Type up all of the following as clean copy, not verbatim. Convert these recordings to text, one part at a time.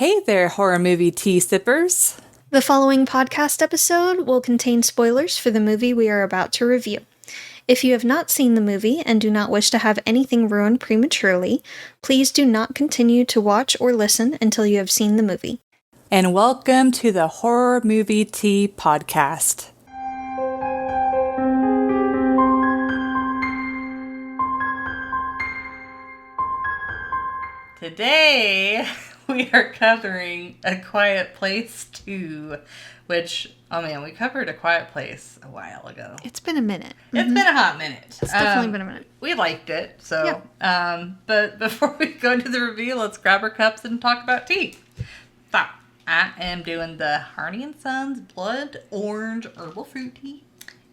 Hey there, horror movie tea sippers. The following podcast episode will contain spoilers for the movie we are about to review. If you have not seen the movie and do not wish to have anything ruined prematurely, please do not continue to watch or listen until you have seen the movie. And welcome to the Horror Movie Tea Podcast. Today, we are covering A Quiet Place 2, which, oh man, we covered A Quiet Place a while ago. It's been a minute. It's been a hot minute. It's definitely been a minute. We liked it, so, but before we go into the review, let's grab our cups and talk about tea. So, I am doing the Hardy & Sons Blood Orange Herbal Fruit Tea.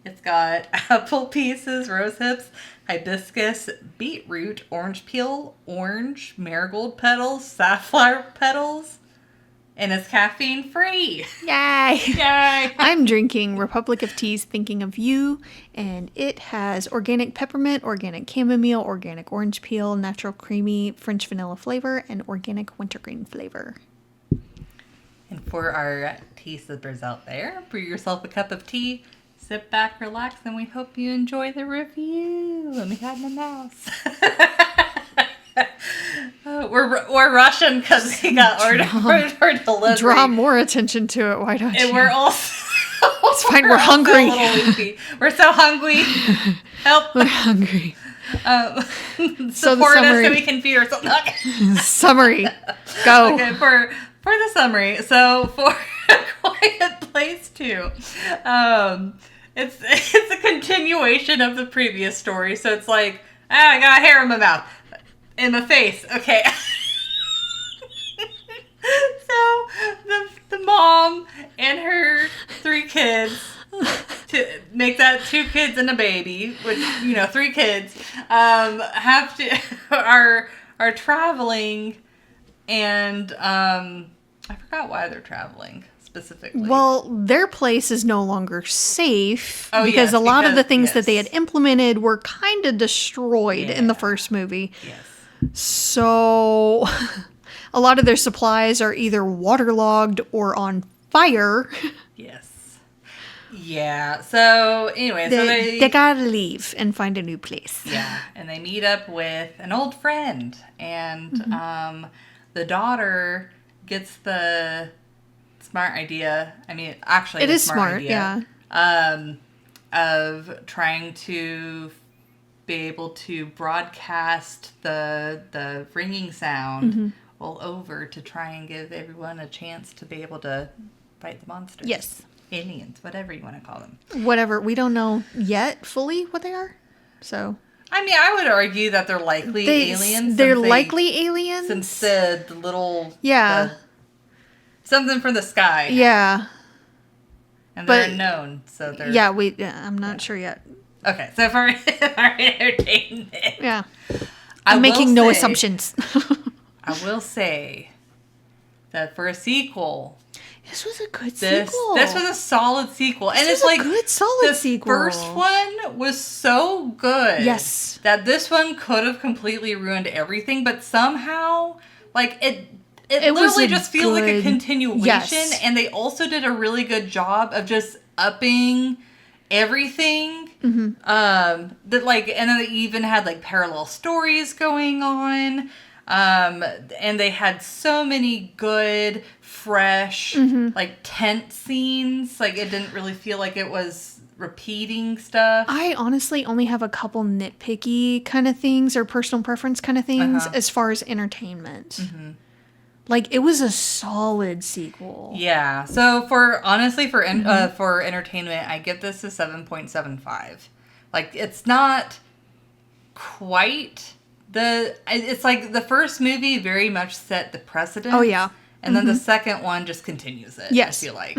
It's got apple pieces, rose hips, hibiscus, beetroot, orange peel, orange, marigold petals, safflower petals, and it's caffeine free. Yay! Yay! I'm drinking Republic of Tea's Thinking of You, and it has organic peppermint, organic chamomile, organic orange peel, natural creamy French vanilla flavor, and organic wintergreen flavor. And for our tea sippers out there, brew yourself a cup of tea, sit back, relax, and we hope you enjoy the review. Let me hide my mouse. We're rushing because we got order delivery. Draw more attention to it. Why don't you? And we're also... It's fine. We're hungry. A little leaky. We're so hungry. Help. We're hungry. Support us so we can feed ourselves. Okay. Summary. Go. Okay, for the summary. So for A Quiet Place 2, it's a continuation of the previous story. So it's like, I got hair in my mouth, in my face. Okay. So the mom and her 3 kids, to make that 2 kids and a baby, which 3 kids, have to are traveling, and I forgot why they're traveling specifically. Well, their place is no longer safe because a lot of the things that they had implemented were kind of destroyed in the first movie. Yes. So a lot of their supplies are either waterlogged or on fire. Yes. Yeah. So anyway, they gotta leave and find a new place. Yeah, and they meet up with an old friend, and the daughter gets the smart idea. I mean, actually, it is smart idea, yeah. Of trying to be able to broadcast the ringing sound all over to try and give everyone a chance to be able to fight the monsters. Yes. Aliens, whatever you want to call them. Whatever. We don't know yet fully what they are. So. I mean, I would argue that they're likely aliens. They're likely aliens? Since the little... Yeah. Something from the sky. Yeah. And they're unknown, so they're... Yeah, I'm not sure yet. Okay, so for our entertainment... Yeah. I'm making no assumptions. I will say that for a sequel... This was a good sequel. This was a solid sequel. This was a good, solid sequel. The first one was so good. Yes. That this one could have completely ruined everything, but somehow, like, it literally just feels like a continuation. Yes. And they also did a really good job of just upping everything. And then they even had, like, parallel stories going on. And they had so many good, fresh, like, tent scenes. Like, it didn't really feel like it was repeating stuff. I honestly only have a couple nitpicky kind of things or personal preference kind of things as far as entertainment. Like, it was a solid sequel. Yeah. So, for entertainment, I give this a 7.75. Like, it's not quite... It's like the first movie very much set the precedent. Oh, yeah. And then the second one just continues it. Yes. I feel like.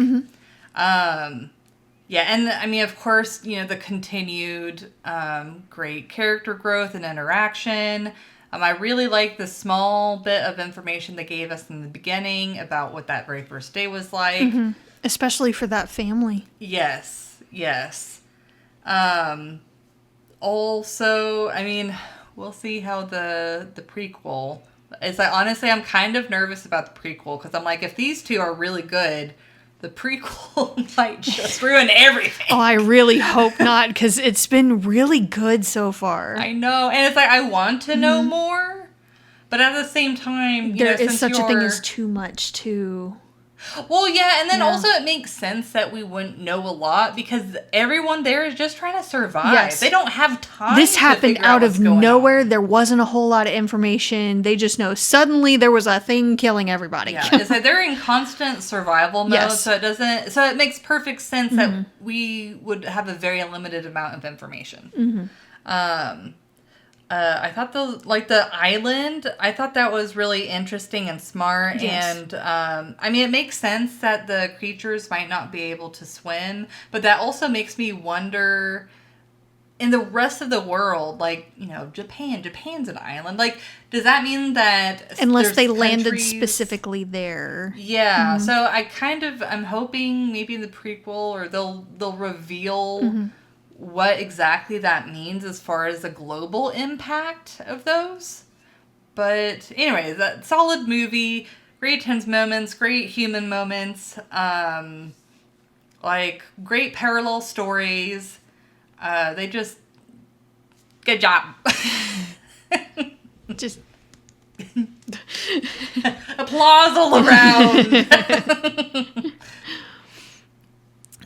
Yeah, and I mean, of course, the continued great character growth and interaction. I really like the small bit of information they gave us in the beginning about what that very first day was like. Especially for that family. Yes. Also, I mean... We'll see how the prequel It's like, honestly, I'm kind of nervous about the prequel because I'm like, if these two are really good, the prequel might just ruin everything. Oh, I really hope not, because it's been really good so far. I know. And it's like, I want to know more, but at the same time, there is such a thing as too much, too. Well, yeah, and then also it makes sense that we wouldn't know a lot because everyone there is just trying to survive. Yes. They don't have time. This happened out of nowhere. There wasn't a whole lot of information. They just know suddenly there was a thing killing everybody. Yeah, it's like they're in constant survival mode, so it makes perfect sense that we would have a very limited amount of information. I thought the island, I thought that was really interesting and smart. Yes. And, I mean, it makes sense that the creatures might not be able to swim, but that also makes me wonder, in the rest of the world, like, Japan's an island. Like, does that mean that... Unless they landed specifically there. Yeah, so I'm hoping maybe in the prequel, or they'll reveal... what exactly that means as far as the global impact of those. But anyway, that solid movie, great tense moments, great human moments, great parallel stories. They just, good job. Just applause all around.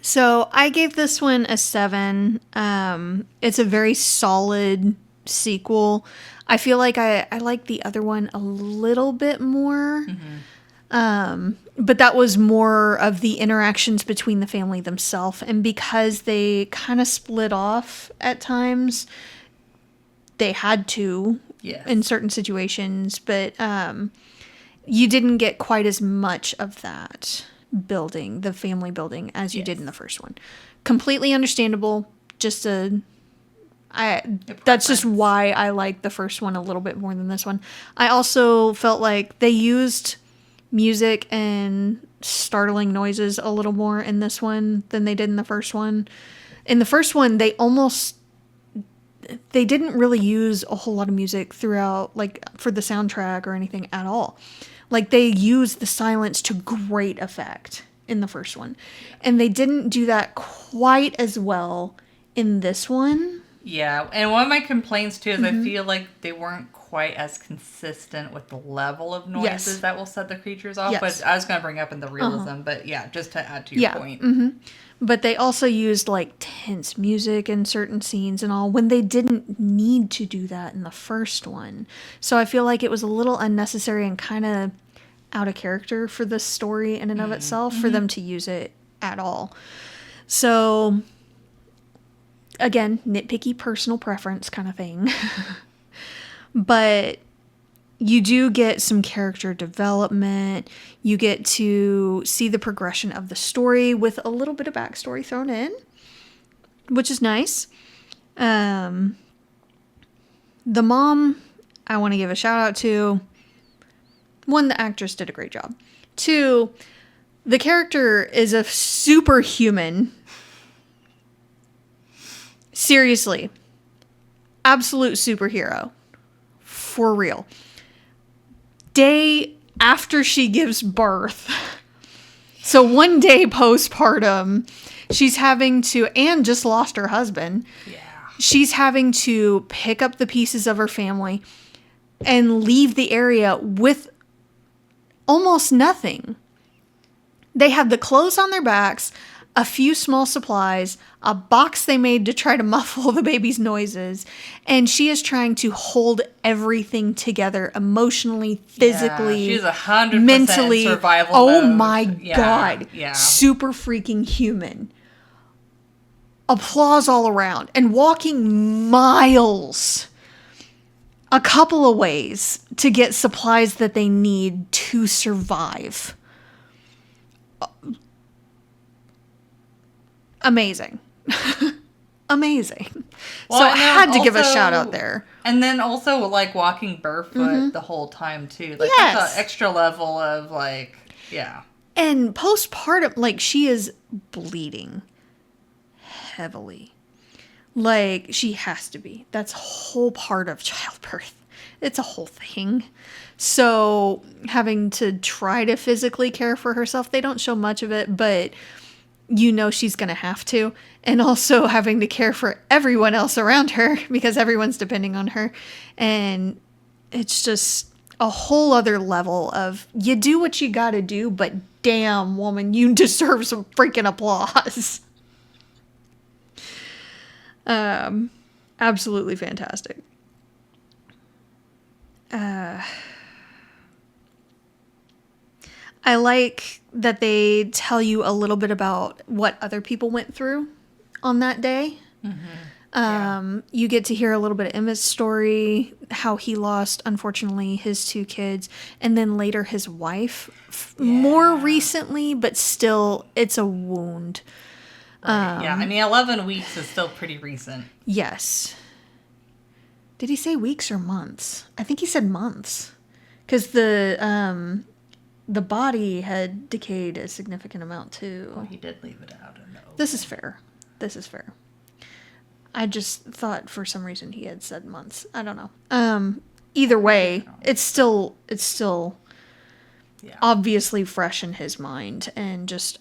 So I gave this one a 7. It's a very solid sequel. I feel like I like the other one a little bit more. But that was more of the interactions between the family themselves. And because they kind of split off at times, they had to in certain situations. But you didn't get quite as much of that. The family building, as you did in the first one. Completely understandable. That's just why I like the first one a little bit more than this one. I also felt like they used music and startling noises a little more in this one than they did in the first one. In the first one, they didn't really use a whole lot of music throughout, like, for the soundtrack or anything at all. Like, they used the silence to great effect in the first one. And they didn't do that quite as well in this one. Yeah, and one of my complaints, too, is I feel like they weren't quite as consistent with the level of noises that will set the creatures off. But I was going to bring up in the realism, but yeah, just to add to your point. But they also used, like, tense music in certain scenes and all, when they didn't need to do that in the first one. So I feel like it was a little unnecessary and kind of out of character for the story in and of itself for them to use it at all. So, again, nitpicky personal preference kind of thing. But you do get some character development. You get to see the progression of the story with a little bit of backstory thrown in, which is nice. The mom, I want to give a shout out to. 1, the actress did a great job. 2, the character is a superhuman. Seriously. Absolute superhero. For real. Day after she gives birth. So 1 day postpartum, she's having to, and just lost her husband. Yeah. She's having to pick up the pieces of her family and leave the area with almost nothing. They had the clothes on their backs, a few small supplies, a box they made to try to muffle the baby's noises, and she is trying to hold everything together emotionally, physically, she's 100% mentally. Survival mode. My God. Yeah. Super freaking human. Applause all around. And walking miles, a couple of ways to get supplies that they need to survive. Amazing. Amazing. Well, so I had to give a shout out there. And then also, like, walking barefoot the whole time, too. Like, that's an extra level of, like, And postpartum, like, she is bleeding heavily. Like, she has to be. That's a whole part of childbirth. It's a whole thing. So having to try to physically care for herself, they don't show much of it, but you know she's going to have to. And also having to care for everyone else around her because everyone's depending on her. And it's just a whole other level of you do what you got to do, but damn, woman, you deserve some freaking applause. Absolutely fantastic. I like that they tell you a little bit about what other people went through on that day. You get to hear a little bit of Emmett's story, how he lost, unfortunately, his 2 kids, and then later his wife. More recently, but still, it's a wound. Right. I mean, 11 weeks is still pretty recent. Yes. Did he say weeks or months? I think he said months. Because the body had decayed a significant amount, too. Well, he did leave it out in the open. This is fair. I just thought for some reason he had said months. I don't know. Either way, it's still obviously fresh in his mind and just.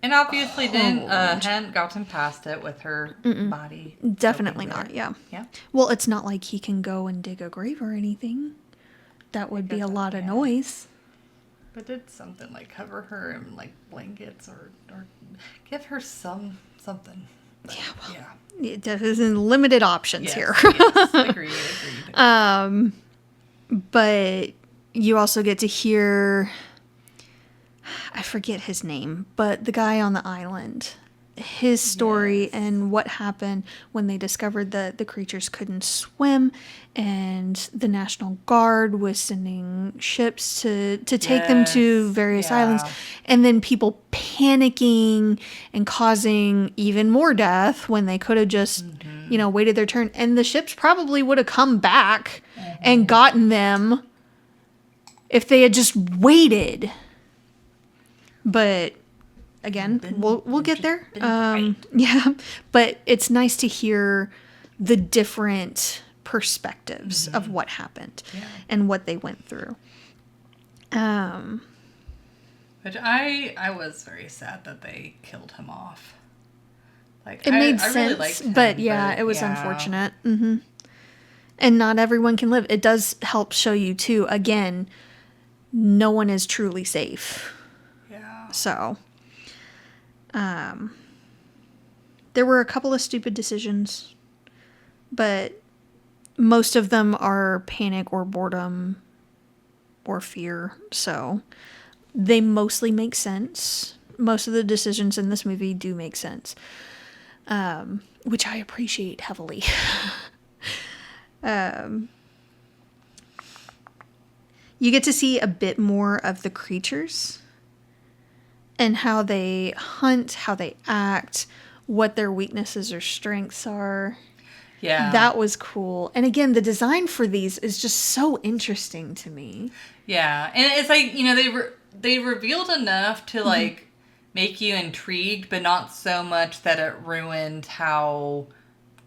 And obviously hadn't gotten past it with her body. Definitely not. Yeah. Well, it's not like he can go and dig a grave or anything. That would be a lot of noise. But did something like cover her in like blankets or give her something. But, There's limited options here. Yes, agreed. But you also get to hear, I forget his name, but the guy on the island, his story and what happened when they discovered that the creatures couldn't swim and the National Guard was sending ships to take them to various islands, and then people panicking and causing even more death when they could have just waited their turn, and the ships probably would have come back and gotten them if they had just waited. But again, we'll get there. But it's nice to hear the different perspectives of what happened and what they went through. But I was very sad that they killed him off. Like it made sense, really liked him, but it was unfortunate. And not everyone can live. It does help show you too. Again, no one is truly safe. Yeah. So. There were a couple of stupid decisions, but most of them are panic or boredom or fear, so they mostly make sense. Most of the decisions in this movie do make sense, which I appreciate heavily. You get to see a bit more of the creatures and how they hunt, how they act, what their weaknesses or strengths are. Yeah. That was cool. And again, the design for these is just so interesting to me. Yeah. And it's like, they revealed enough to like make you intrigued, but not so much that it ruined how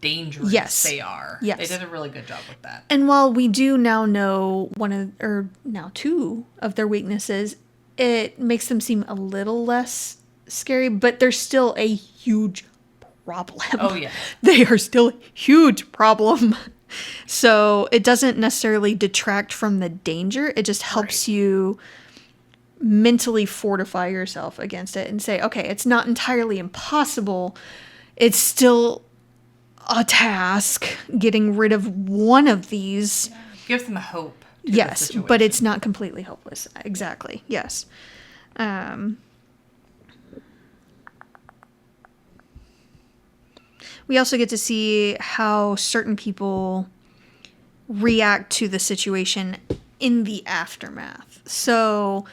dangerous they are. Yes. They did a really good job with that. And while we do now know two of their weaknesses, it makes them seem a little less scary, but they're still a huge problem. Oh, yeah. They are still a huge problem. So it doesn't necessarily detract from the danger. It just helps you mentally fortify yourself against it and say, okay, it's not entirely impossible. It's still a task getting rid of one of these. Yeah. Gives them hope. Yes, but it's not completely hopeless. Exactly. Yes. We also get to see how certain people react to the situation in the aftermath. So,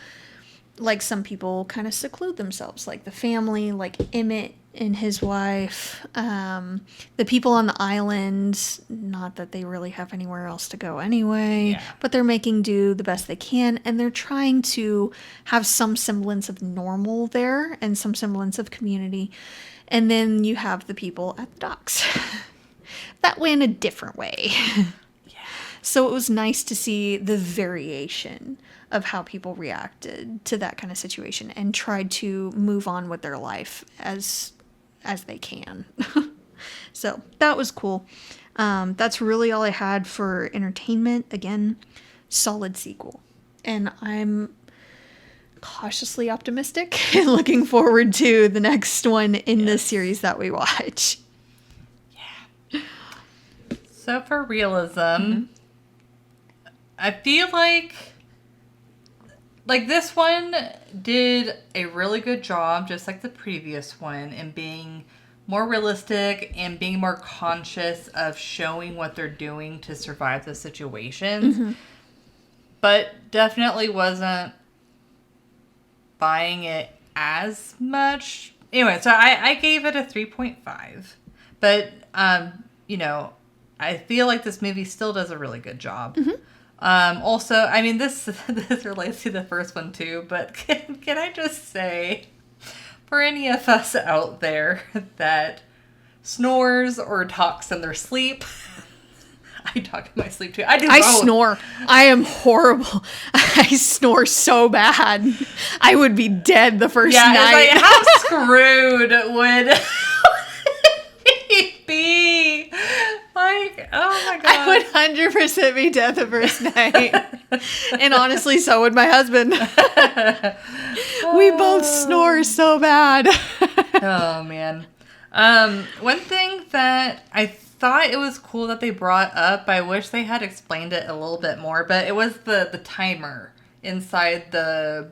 like, some people kind of seclude themselves, like the family, like Emmett and his wife, the people on the island, not that they really have anywhere else to go anyway, but they're making do the best they can, and they're trying to have some semblance of normal there and some semblance of community. And then you have the people at the docks. That went a different way. So it was nice to see the variation of how people reacted to that kind of situation and tried to move on with their life as they can. So that was cool. That's really all I had for entertainment. Again, solid sequel. And I'm cautiously optimistic and looking forward to the next one in this series that we watch. Yeah. So for realism, I feel like this one did a really good job, just like the previous one, in being more realistic and being more conscious of showing what they're doing to survive the situations. But definitely wasn't buying it as much. Anyway, so I gave it a 3.5. But, you know, I feel like this movie still does a really good job. Also, I mean, this relates to the first one too, but can I just say, for any of us out there that snores or talks in their sleep, I talk in my sleep too. I do both. I snore. I am horrible. I snore so bad. I would be dead the first night. It's like, how screwed would we be? Like, oh my God. I would 100% be dead the first night. And honestly, so would my husband. We both snore so bad. Oh, man. One thing that I thought it was cool that they brought up, I wish they had explained it a little bit more, but it was the timer inside the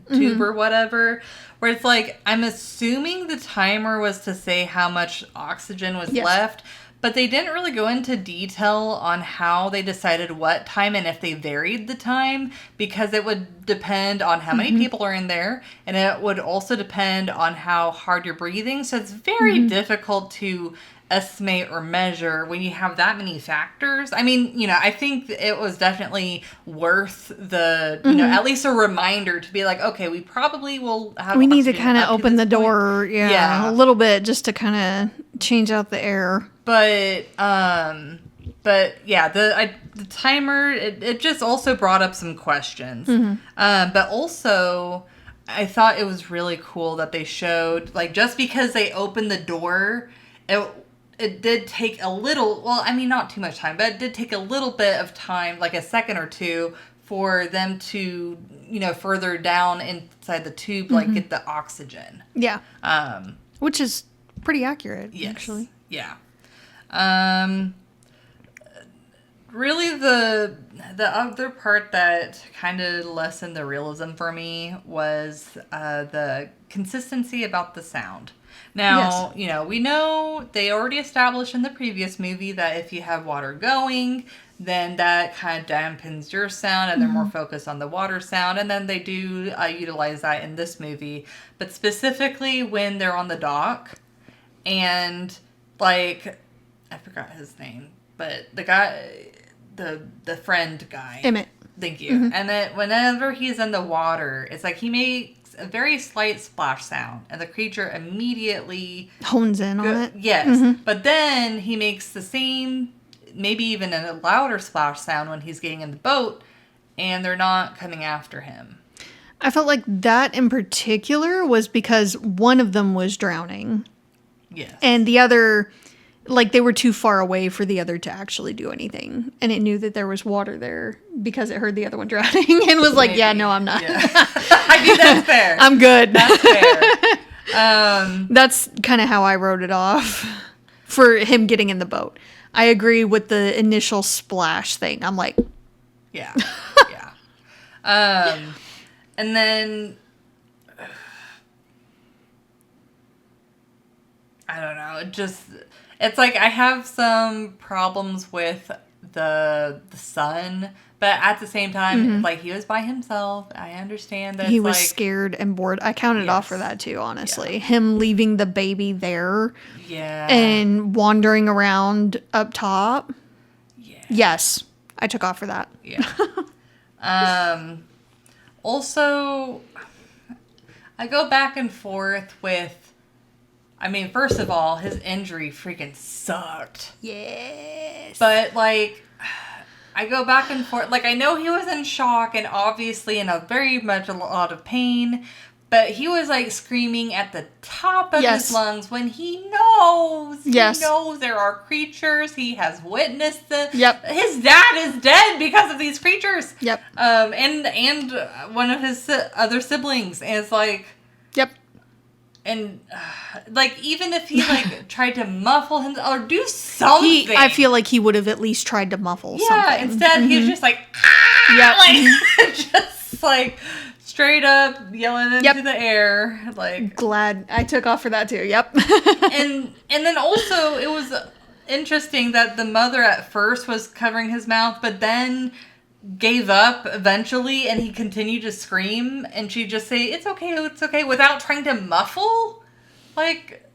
tube or whatever, where it's like, I'm assuming the timer was to say how much oxygen was left, but they didn't really go into detail on how they decided what time and if they varied the time, because it would depend on how many people are in there, and it would also depend on how hard you're breathing. So it's very difficult to estimate or measure when you have that many factors. I mean, you know, I think it was definitely worth the, you know, at least a reminder to be like, okay, we probably will have. We need to kind of open the door, a little bit, just to kind of change out the air. But yeah, the timer, it just also brought up some questions. But also, I thought it was really cool that they showed, like, just because they opened the door, it did take a little, well, I mean, not too much time, but it did take a little bit of time, like a second or two, for them to, you know, further down inside the tube, like, get the oxygen. Yeah. Which is pretty accurate, actually. Yeah. Really, the other part that kind of lessened the realism for me was the consistency about the sound. Now, you know, we know they already established in the previous movie that if you have water going, then that kind of dampens your sound and they're more focused on the water sound. And then they do utilize that in this movie. But specifically when they're on the dock and, like, I forgot his name, but the guy, the friend guy. Emmett. Thank you. And then whenever he's in the water, it's like he makes a very slight splash sound, and the creature immediately hones in on it. Yes. But then he makes the same, maybe even a louder splash sound when he's getting in the boat, and they're not coming after him. I felt like that in particular was because one of them was drowning. Yes. And the other, like, they were too far away for the other to actually do anything. And it knew that there was water there because it heard the other one drowning and was like, yeah, no, I'm not. Yeah. I mean, that's fair. I'm good. That's fair. That's kind of how I wrote it off for him getting in the boat. I agree with the initial splash thing. I'm like, yeah. And then, I don't know, it's like I have some problems with the son, but at the same time, like, he was by himself. I understand that he was scared and bored. I counted off for that too, honestly. Him leaving the baby there. Yeah. And wandering around up top. Yeah. Yes. I took off for that. Yeah. Also, I go back and forth with, I mean, first of all, his injury freaking sucked. Yes. But, like, I go back and forth. Like, I know he was in shock and obviously in a lot of pain, but he was, like, screaming at the top of his lungs when he knows. Yes. He knows there are creatures. He has witnessed them. Yep. His dad is dead because of these creatures. Yep. And one of his other siblings is, like... Yep. And, like, even if he, like, tried to muffle him or do something. I feel like he would have at least tried to muffle something. Yeah, instead he was just like, ah! Yep. Like, just, like, straight up yelling into the air. Like, glad I took off for that, too. Yep. and then also, it was interesting that the mother at first was covering his mouth, but then... gave up eventually, and he continued to scream, and she'd just say, it's okay, without trying to muffle. Like,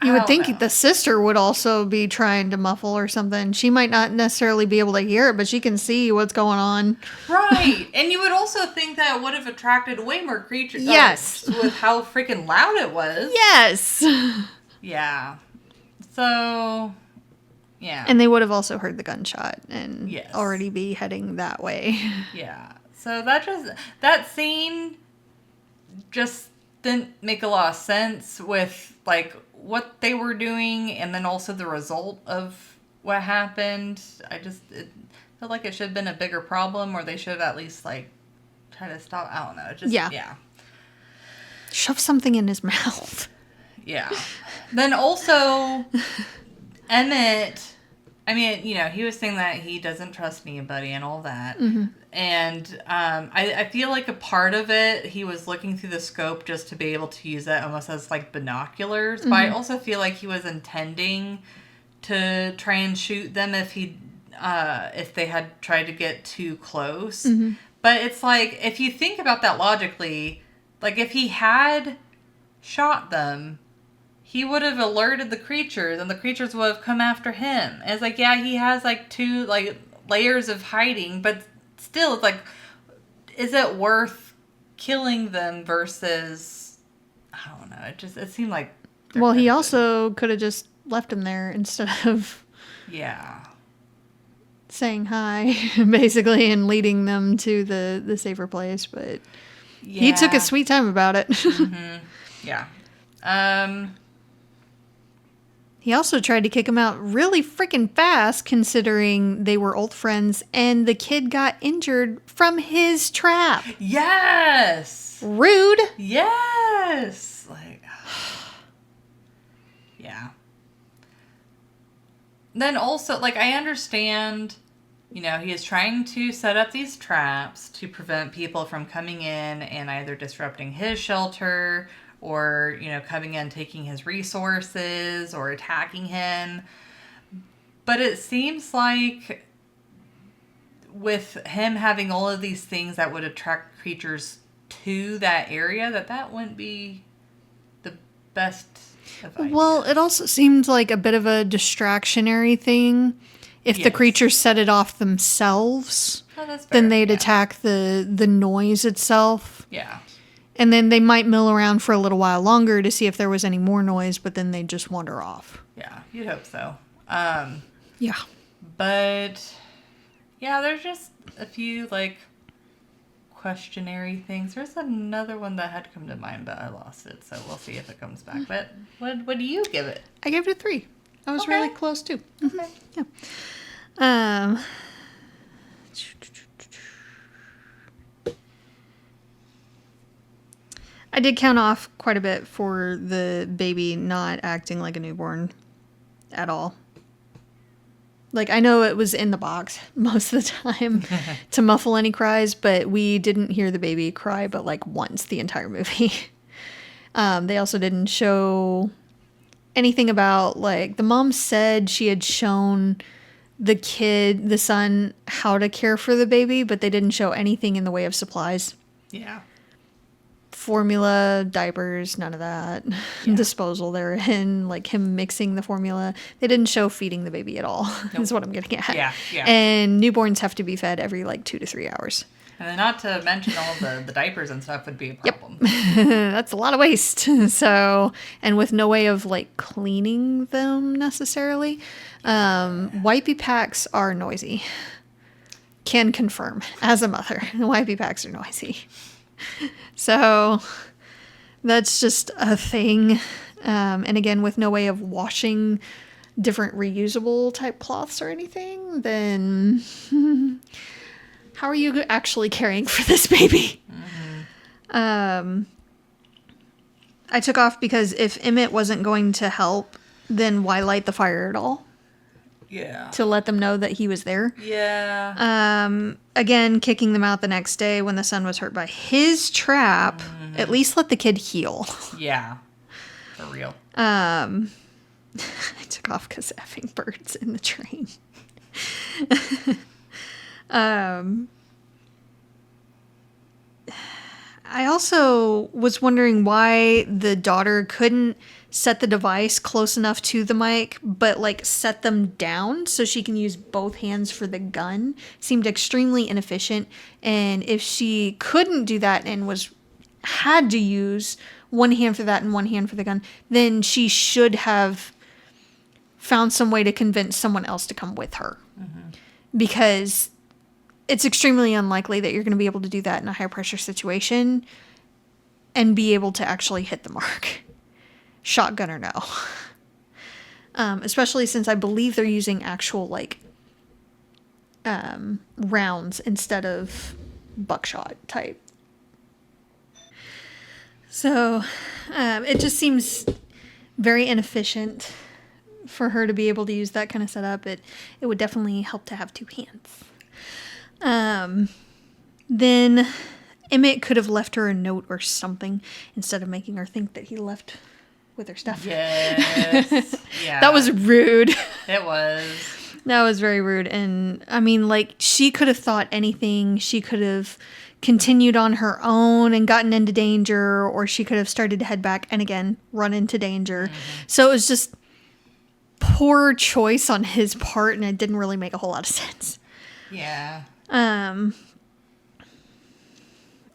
you would think the sister would also be trying to muffle or something. She might not necessarily be able to hear it, but she can see what's going on. Right. And you would also think that would have attracted way more creatures. Yes. With how freaking loud it was. Yes. Yeah. So... yeah. And they would have also heard the gunshot and already be heading that way. Yeah. So that scene just didn't make a lot of sense with, like, what they were doing and then also the result of what happened. It felt like it should have been a bigger problem, or they should have at least, like, tried to stop. I don't know. Yeah. Shove something in his mouth. Yeah. Then also... Emmett, I mean, you know, he was saying that he doesn't trust anybody and all that. Mm-hmm. And I feel like a part of it, he was looking through the scope just to be able to use that almost as, like, binoculars. Mm-hmm. But I also feel like he was intending to try and shoot them if they had tried to get too close. Mm-hmm. But it's like, if you think about that logically, like, if he had shot them... he would have alerted the creatures, and the creatures would have come after him. And it's like, yeah, he has, like, 2, like, layers of hiding, but still, it's like, is it worth killing them versus, I don't know, it seemed like... well, he also could have just left him there instead of... yeah. Saying hi, basically, and leading them to the safer place, but he took his sweet time about it. Mm-hmm. Yeah. He also tried to kick him out really freaking fast, considering they were old friends, and the kid got injured from his trap. Yes! Rude! Yes! Like, yeah. Then also, like, I understand, you know, he is trying to set up these traps to prevent people from coming in and either disrupting his shelter... or, you know, coming in, taking his resources, or attacking him. But it seems like with him having all of these things that would attract creatures to that area, that wouldn't be the best of ideas. Well, it also seemed like a bit of a distractionary thing. If the creatures set it off themselves, then they'd attack the noise itself. Yeah. And then they might mill around for a little while longer to see if there was any more noise, but then they'd just wander off. Yeah, you'd hope so. Yeah. But, yeah, there's just a few, like, questionary things. There's another one that had come to mind, but I lost it, so we'll see if it comes back. But what do you give it? I gave it a 3. I was really close, too. Okay. Yeah. I did count off quite a bit for the baby not acting like a newborn at all. Like, I know it was in the box most of the time to muffle any cries, but we didn't hear the baby cry but, like, once the entire movie. They also didn't show anything about, like, the mom said she had shown the son, how to care for the baby, but they didn't show anything in the way of supplies. Yeah. Formula, diapers, none of that. Yeah. Disposal they're in, like him mixing the formula. They didn't show feeding the baby at all, is what I'm getting at. Yeah. And newborns have to be fed every, like, 2 to 3 hours. And then not to mention all the diapers and stuff would be a problem. Yep. That's a lot of waste. So, and with no way of, like, cleaning them necessarily. Wipey packs are noisy. can confirm as a mother, the YP packs are noisy. So that's just a thing. And again, with no way of washing different reusable type cloths or anything, then how are you actually caring for this baby? Mm-hmm. I took off because if Emmett wasn't going to help, then why light the fire at all? Yeah. To let them know that he was there. Yeah. Again, kicking them out the next day when the son was hurt by his trap. Mm-hmm. At least let the kid heal. Yeah. For real. I took off because effing birds in the train. I also was wondering why the daughter couldn't set the device close enough to the mic, but like set them down so she can use both hands for the gun. Seemed extremely inefficient. And if she couldn't do that and had to use one hand for that and one hand for the gun, then she should have found some way to convince someone else to come with her. Mm-hmm. Because it's extremely unlikely that you're going to be able to do that in a high pressure situation and be able to actually hit the mark. Shotgun or no. Especially since I believe they're using actual rounds instead of buckshot type. So it just seems very inefficient for her to be able to use that kind of setup. It would definitely help to have two hands. Then Emmett could have left her a note or something instead of making her think that he left with her stuff. Yes. Yeah. That was rude. It was. That was very rude. And I mean, she could have thought anything. She could have continued on her own and gotten into danger, or she could have started to head back and again run into danger. Mm-hmm. So it was just poor choice on his part, and it didn't really make a whole lot of sense. Yeah.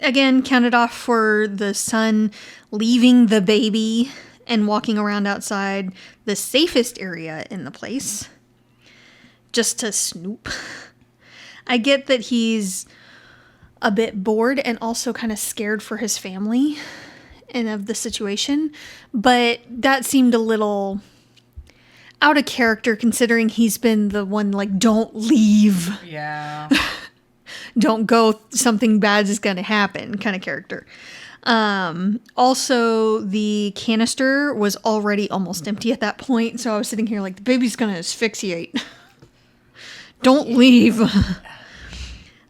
Again, counted off for the son leaving the baby and walking around outside the safest area in the place just to snoop. I get that he's a bit bored and also kind of scared for his family and of the situation, but that seemed a little out of character considering he's been the one don't leave. Yeah. Don't go, something bad is going to happen kind of character. Also, the canister was already almost empty at that point, so I was sitting here the baby's going to asphyxiate. Don't leave.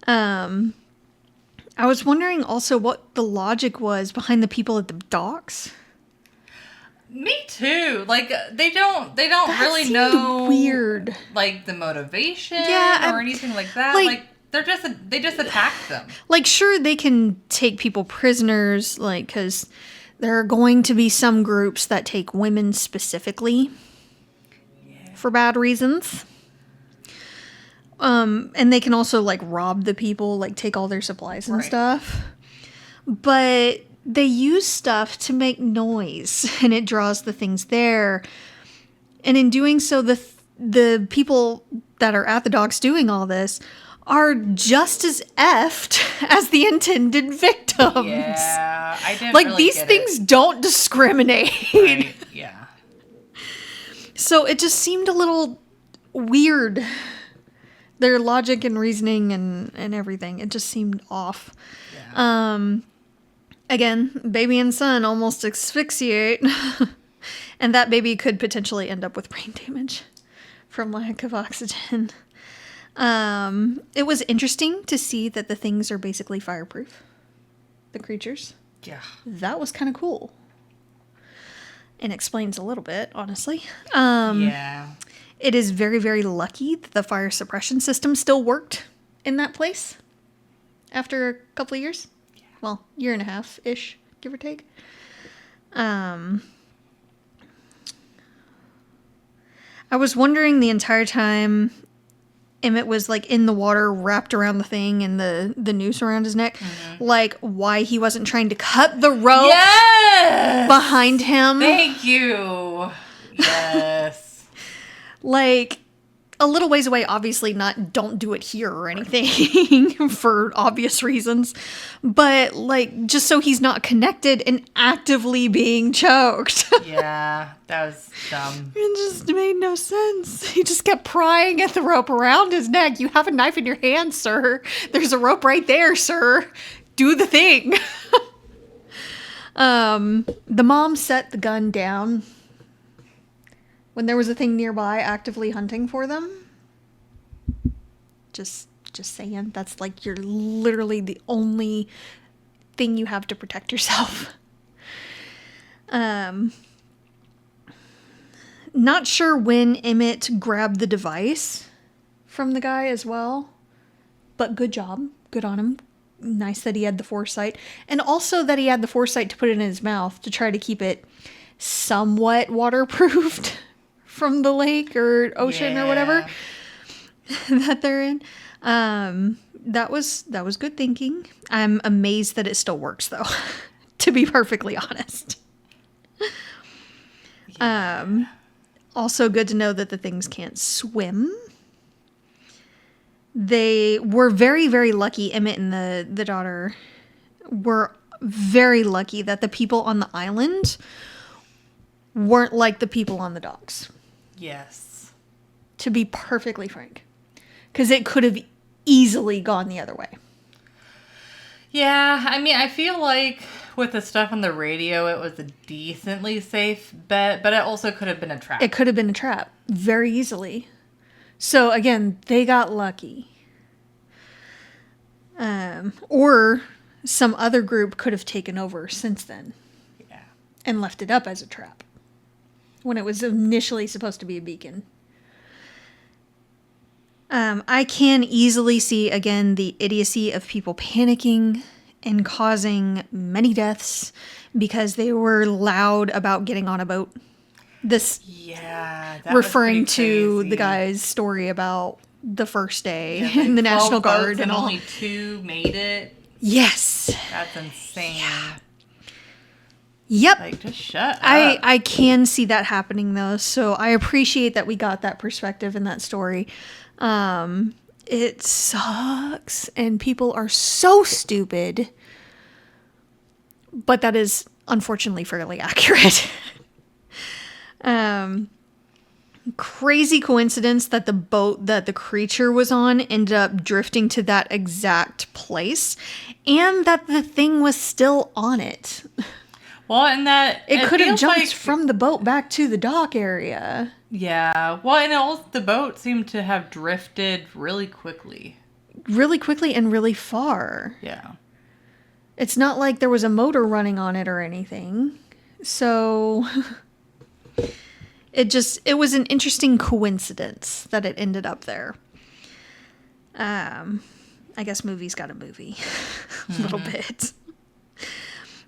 I was wondering also what the logic was behind the people at the docks. Me too. They don't that really know weird. The motivation or anything like that. They just attacked them. Sure, they can take people prisoners, because there are going to be some groups that take women specifically for bad reasons. And they can also rob the people, take all their supplies and stuff. But they use stuff to make noise, and it draws the things there. And in doing so, the people that are at the docks doing all this are just as effed as the intended victims. Yeah, I didn't really these get things don't discriminate. Right, yeah. So it just seemed a little weird. Their logic and reasoning and everything. It just seemed off. Yeah. Again, baby and son almost asphyxiate. And that baby could potentially end up with brain damage from lack of oxygen. It was interesting to see that the things are basically fireproof. The creatures. Yeah. That was kind of cool. And explains a little bit, honestly. Yeah. It is very, very lucky that the fire suppression system still worked in that place after a couple of years. Yeah. Well, year and a half-ish, give or take. I was wondering the entire time Emmett was in the water wrapped around the thing and the noose around his neck, why he wasn't trying to cut the rope behind him. Thank you. Yes. a little ways away, obviously not don't do it here or anything for obvious reasons, but like just so he's not connected and actively being choked. Yeah, that was dumb. It just made no sense. He just kept prying at the rope around his neck. You have a knife in your hand, sir. There's a rope right there, sir. Do the thing. The mom set the gun down when there was a thing nearby actively hunting for them. Just saying. That's like you're literally the only thing you have to protect yourself. Not sure when Emmett grabbed the device from the guy as well, but good job. Good on him. Nice that he had the foresight. And also that he had the foresight to put it in his mouth to try to keep it somewhat waterproofed from the lake or ocean or whatever that they're in. That was good thinking. I'm amazed that it still works though, to be perfectly honest. Also good to know that the things can't swim. They were very, very lucky. Emmett and the daughter were very lucky that the people on the island weren't like the people on the docks. Yes. To be perfectly frank. Because it could have easily gone the other way. Yeah, I mean, I feel like with the stuff on the radio, it was a decently safe bet, but it also could have been a trap. It could have been a trap, very easily. So, again, they got lucky. Or some other group could have taken over since then. Yeah. And left it up as a trap. When it was initially supposed to be a beacon. I can easily see, again, the idiocy of people panicking and causing many deaths because they were loud about getting on a boat. This, referring to the guy's story about the first day in the National Guard and all. Only 2 made it. Yes. That's insane. Yeah. Yep. Like, just shut up. I can see that happening though, so I appreciate that we got that perspective in that story. It sucks and people are so stupid, but that is unfortunately fairly accurate. Crazy coincidence that the boat that the creature was on ended up drifting to that exact place and that the thing was still on it. Well, and that it could have jumped from the boat back to the dock area. Yeah. Well, and the boat seemed to have drifted really quickly. Really quickly and really far. Yeah. It's not like there was a motor running on it or anything. So it was an interesting coincidence that it ended up there. I guess movies got a movie. A little bit.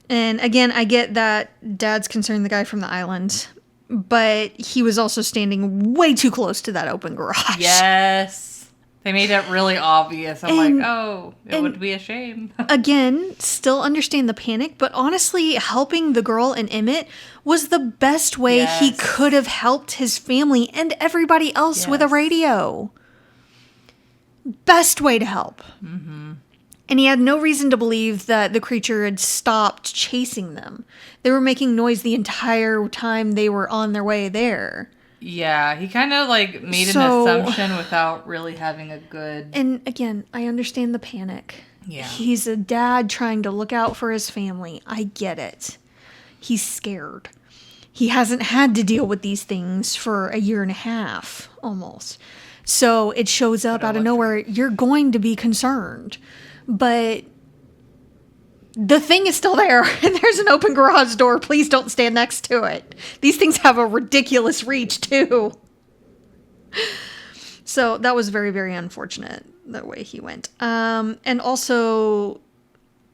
And again, I get that Dad's concerned the guy from the island, but he was also standing way too close to that open garage. Yes. They made it really obvious. I'm like, oh, it would be a shame. Again, still understand the panic, but honestly, helping the girl and Emmett was the best way he could have helped his family and everybody else with a radio. Best way to help. Mm-hmm. And he had no reason to believe that the creature had stopped chasing them. They were making noise the entire time they were on their way there. Yeah, he kind of like made an assumption without really having a good... And again, I understand the panic. Yeah. He's a dad trying to look out for his family. I get it. He's scared. He hasn't had to deal with these things for a year and a half, almost. So it shows up out of nowhere. You're going to be concerned. But the thing is still there, and there's an open garage door. Please don't stand next to it. These things have a ridiculous reach, too. So that was very, very unfortunate, the way he went. And also,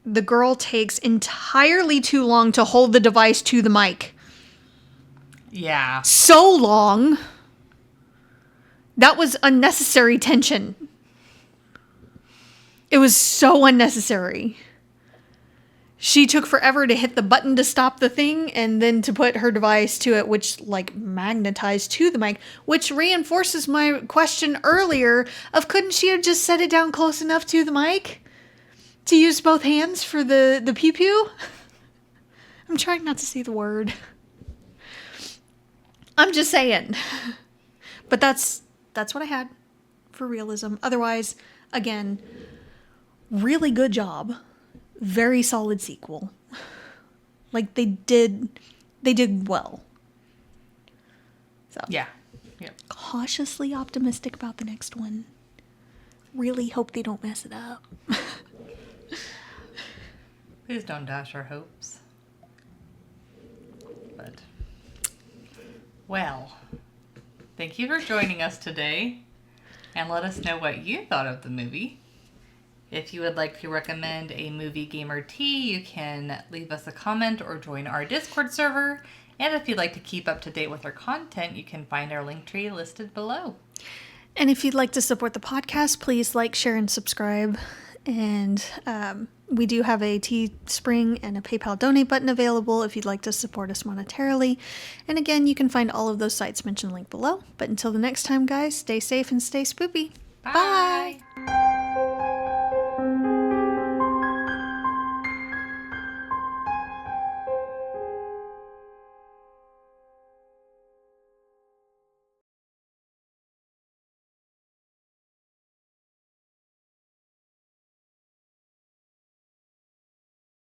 the girl takes entirely too long to hold the device to the mic. Yeah. So long. That was unnecessary tension. It was so unnecessary. she took forever to hit the button to stop the thing and then to put her device to it, which like magnetized to the mic, which reinforces my question earlier of couldn't she have just set it down close enough to the mic to use both hands for the pew pew? I'm trying not to say the word. I'm just saying. But that's what I had for realism. Otherwise, again, really good job. Very solid sequel. Like they did well. So yeah. Yep. Cautiously optimistic about the next one. Really hope they don't mess it up. Please don't dash our hopes. But well, thank you for joining us today, and let us know what you thought of the movie. If you would like to recommend a movie, game, or tea, you can leave us a comment or join our Discord server. And if you'd like to keep up to date with our content, you can find our link tree listed below. And if you'd like to support the podcast, please like, share, and subscribe. And we do have a Teespring and a PayPal donate button available if you'd like to support us monetarily. And again, you can find all of those sites mentioned linked below. But until the next time, guys, stay safe and stay spoopy. Bye. Bye.